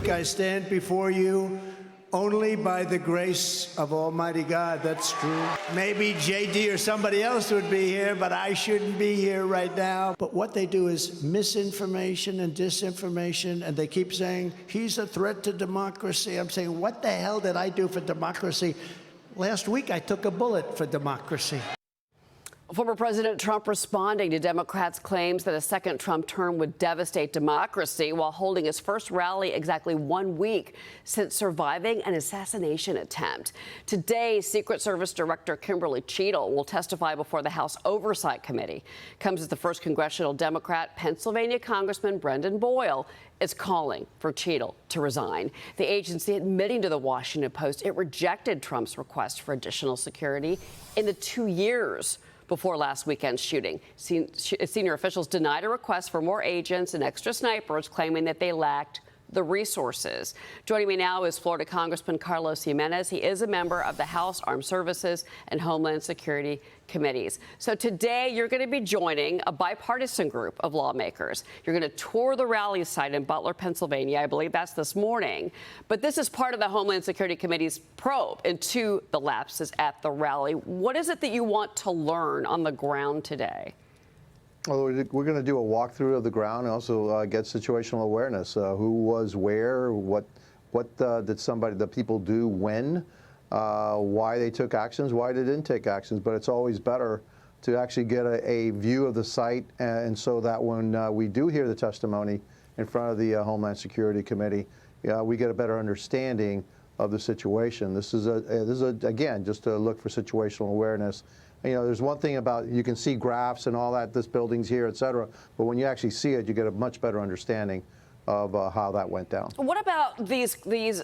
week I stand before you only by the grace of Almighty God. That's true. Maybe JD or somebody else would be here, but I shouldn't be here right now. But what they do is misinformation and disinformation, and they keep saying, he's a threat to democracy. I'm saying, what the hell did I do for democracy? Last week, I took a bullet for democracy. Former President Trump responding to Democrats' claims that a second Trump term would devastate democracy while holding his first rally exactly 1 week since surviving an assassination attempt. Today, Secret Service Director Kimberly Cheadle will testify before the House Oversight Committee. Comes as the first congressional Democrat, Pennsylvania Congressman Brendan Boyle is calling for Cheadle to resign. The agency admitting to the Washington Post it rejected Trump's request for additional security in the 2 years before last weekend's shooting. Senior officials denied a request for more agents and extra snipers, claiming that they lacked the resources. Joining me now is Florida Congressman Carlos Gimenez. He is a member of the House Armed Services and Homeland Security Committees. So today you're going to be joining a bipartisan group of lawmakers. You're going to tour the rally site in Butler, Pennsylvania. I believe that's this morning. But this is part of the Homeland Security Committee's probe into the lapses at the rally. What is it that you want to learn on the ground today? Well, we're going to do a walkthrough of the ground and also get situational awareness. Who was where, what did the people do when, why they took actions, why they didn't take actions. But it's always better to actually get a view of the site, and so that when we do hear the testimony in front of the Homeland Security Committee, we get a better understanding of the situation. This is again, just to look for situational awareness. You know, there's one thing about, you can see graphs and all that, this building's here, et cetera, but when you actually see it, you get a much better understanding of how that went down. What about these concerns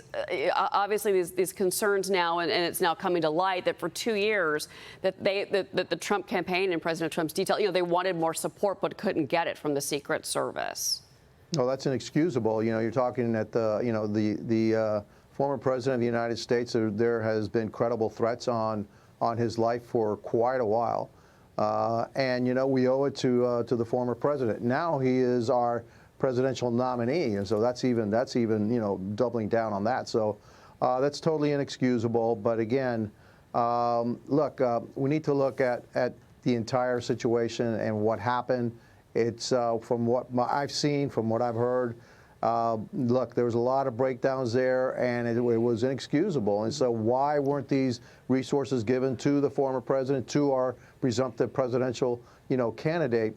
now, and it's now coming to light that for 2 years that the Trump campaign and President Trump's detail, they wanted more support but couldn't get it from the Secret Service? No, that's inexcusable. You're talking at the former president of the United States. There has been credible threats on his life for quite a while, and we owe it to the former president. Now he is our presidential nominee, and so that's even doubling down on that. So that's totally inexcusable. But again, look, we need to look at the entire situation and what happened. It's from what I've seen, from what I've heard. Look, there was a lot of breakdowns there, and it was inexcusable. And so why weren't these resources given to the former president, to our presumptive presidential, candidate?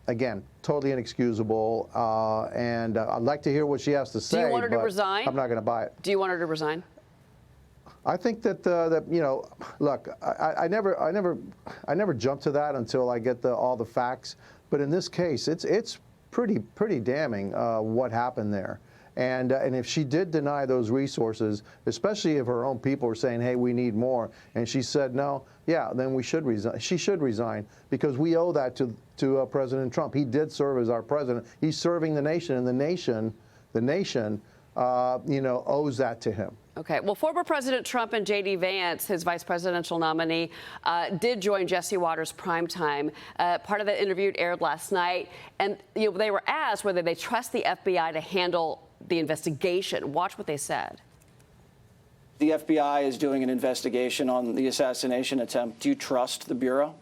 Again, totally inexcusable. And I'd like to hear what she has to say. Do you want her to resign? I'm not going to buy it. Do you want her to resign? I think that look, I never jump to that until I get all the facts. But in this case, it's pretty damning what happened there. And if she did deny those resources, especially if her own people were saying, hey, we need more, and she said no, yeah, then we should resign. She should resign, because we owe that to President Trump. He did serve as our president. He's serving the nation, and the nation owes that to him. Okay. Well, former President Trump and J.D. Vance, his vice presidential nominee, did join Jesse Watters' Primetime. Part of that interview aired last night, and they were asked whether they trust the FBI to handle the investigation. Watch what they said. The FBI is doing an investigation on the assassination attempt. Do you trust the Bureau?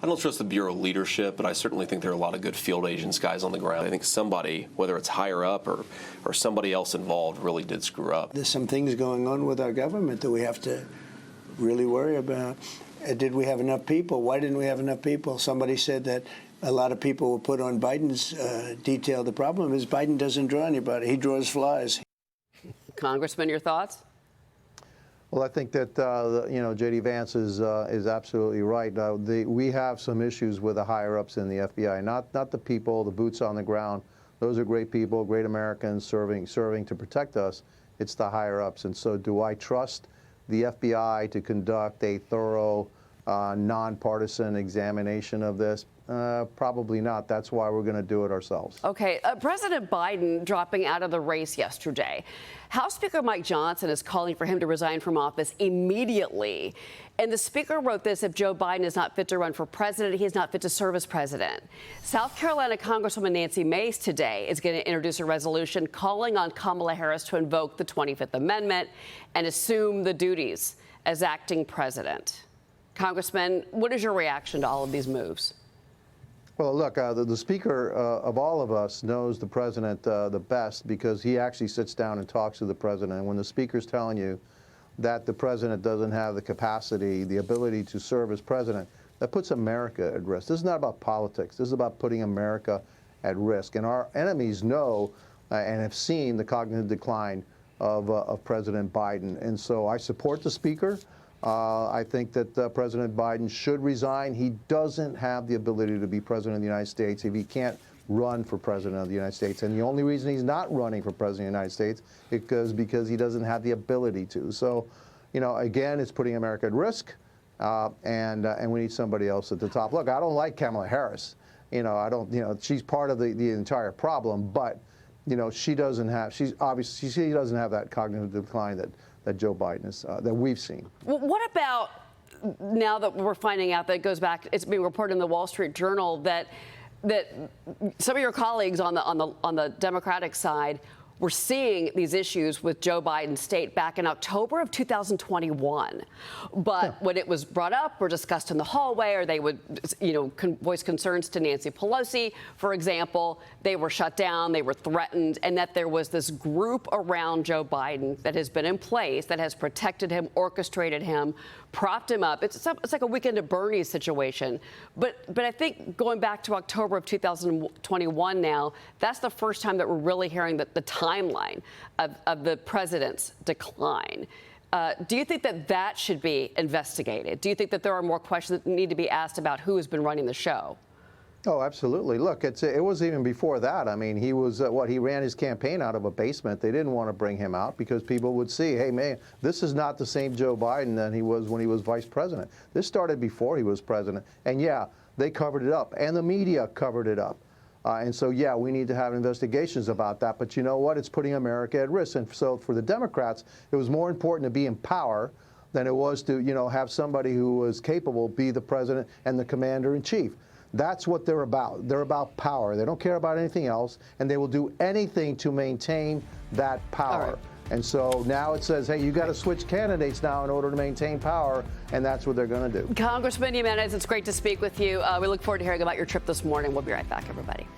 I don't trust the Bureau leadership, but I certainly think there are a lot of good field agents, guys on the ground. I think somebody, whether it's higher up or somebody else involved, really did screw up. There's some things going on with our government that we have to really worry about. Did we have enough people? Why didn't we have enough people? Somebody said that a lot of people were put on Biden's detail. The problem is Biden doesn't draw anybody. He draws flies. Congressman, your thoughts? Well, I think that J.D. Vance is absolutely right. We have some issues with the higher ups in the FBI, not the people, the boots on the ground. Those are great people, great Americans serving to protect us. It's the higher ups. And so, do I trust the FBI to conduct a thorough, nonpartisan examination of this? Probably not. That's why we're going to do it ourselves. Okay, President Biden dropping out of the race yesterday. House Speaker Mike Johnson is calling for him to resign from office immediately. And the speaker wrote this: if Joe Biden is not fit to run for president, he is not fit to serve as president. South Carolina Congresswoman Nancy Mace today is going to introduce a resolution calling on Kamala Harris to invoke the 25th Amendment and assume the duties as acting president. Congressman, what is your reaction to all of these moves? Well, look, the speaker of all of us knows the president the best because he actually sits down and talks to the president. And when the speaker's telling you that the president doesn't have the capacity, the ability to serve as president, that puts America at risk. This is not about politics. This is about putting America at risk. And our enemies know and have seen the cognitive decline of President Biden. And so I support the speaker. I think that President Biden should resign. He doesn't have the ability to be president of the United States if he can't run for president of the United States. And the only reason he's not running for president of the United States is because he doesn't have the ability to. So, you know, again, it's putting America at risk, and we need somebody else at the top. Look, I don't like Kamala Harris. You know, I don't. You know, she's part of the entire problem, but you know, she doesn't have. She doesn't have that cognitive decline that Joe Biden is, that we've seen. Well, what about now that we're finding out that it goes back? It's being reported in the Wall Street Journal that some of your colleagues on the Democratic side were seeing these issues with Joe Biden's state back in October of 2021. But when it was brought up or discussed in the hallway, or they would, you know, voice concerns to Nancy Pelosi, for example, they were shut down, they were threatened, and that there was this group around Joe Biden that has been in place, that has protected him, orchestrated him, propped him up. It's like a Weekend at Bernie's situation. But I think going back to October of 2021 now, that's the first time that we're really hearing the timeline of the president's decline. Do you think that should be investigated? Do you think that there are more questions that need to be asked about who has been running the show? Oh, absolutely. Look, it was even before that. I mean, he was he ran his campaign out of a basement. They didn't want to bring him out because people would see, hey, man, this is not the same Joe Biden that he was when he was vice president. This started before he was president. And yeah, they covered it up, and the media covered it up. And so, yeah, we need to have investigations about that. But you know what? It's putting America at risk. And so for the Democrats, it was more important to be in power than it was to, you know, have somebody who was capable be the president and the commander in chief. That's what they're about. They're about power. They don't care about anything else, and they will do anything to maintain that power. Right. And so now it says, hey, you got to switch candidates now in order to maintain power, and that's what they're going to do. Congressman Gimenez, it's great to speak with you. We look forward to hearing about your trip this morning. We'll be right back, everybody.